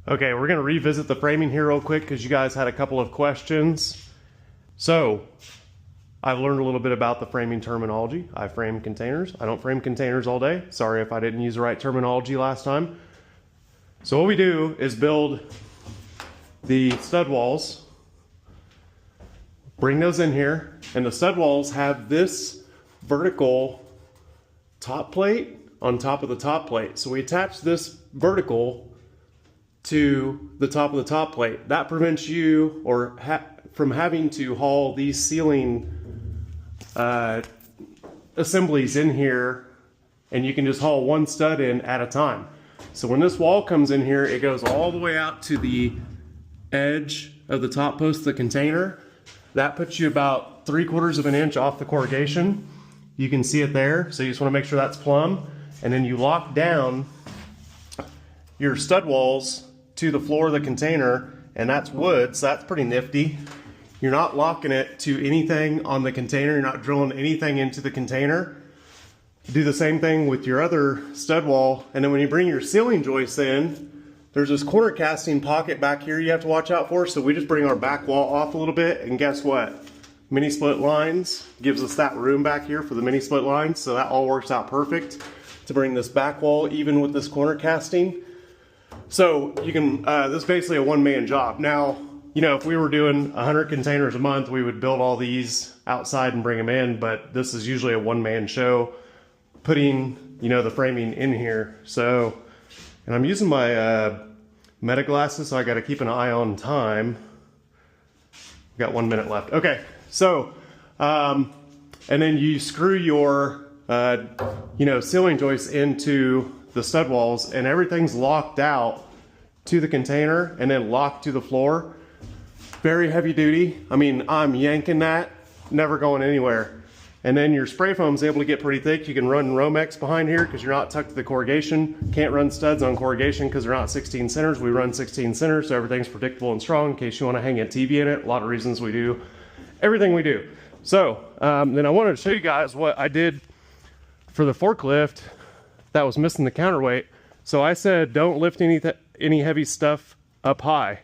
Okay, we're going to revisit the framing here real quick because you guys had a couple of questions. So, I've learned a little bit about the framing terminology. I frame containers. I don't frame containers all day. Sorry if I didn't use the right terminology last time. So what we do is build the stud walls, bring those in here, and the stud walls have this vertical top plate on top of the top plate. So we attach this vertical to the top of the top plate. That prevents you from having to haul these ceiling assemblies in here, and you can just haul one stud in at a time. So when this wall comes in here, it goes all the way out to the edge of the top post of the container. That puts you about 3/4 of an inch off the corrugation. You can see it there, so you just want to make sure that's plumb. And then you lock down your stud walls to the floor of the container, and that's wood, so that's pretty nifty. You're not locking it to anything on the container, you're not drilling anything into the container. Do the same thing with your other stud wall, and then when you bring your ceiling joists in, there's this corner casting pocket back here you have to watch out for, so we just bring our back wall off a little bit, and guess what? Mini split lines gives us that room back here for the mini split lines, so that all works out perfect to bring this back wall even with this corner casting. So you can, this is basically a one-man job. Now, you know, if we were doing 100 containers a month, we would build all these outside and bring them in, but this is usually a one-man show, putting, you know, the framing in here. So, and I'm using my meta glasses, so I got to keep an eye on time. Got 1 minute left. Okay, so, and then you screw your, you know, ceiling joists into the stud walls, and everything's locked out to the container and then locked to the floor. Very heavy duty. I mean, I'm yanking that, never going anywhere. And then your spray foam is able to get pretty thick. You can run Romex behind here because you're not tucked to the corrugation. Can't run studs on corrugation because they're not 16 centers. We run 16 centers, so everything's predictable and strong in case you want to hang a TV in it. A lot of reasons we do everything we do. So then I wanted to show you guys what I did for the forklift that was missing the counterweight. So I said, don't lift any heavy stuff up high.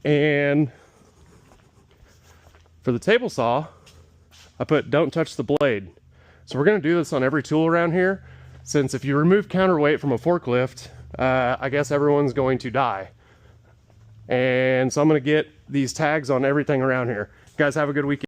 And for the table saw, I put don't touch the blade. So we're gonna do this on every tool around here, since if you remove counterweight from a forklift, I guess everyone's going to die. And so I'm gonna get these tags on everything around here. You guys have a good weekend.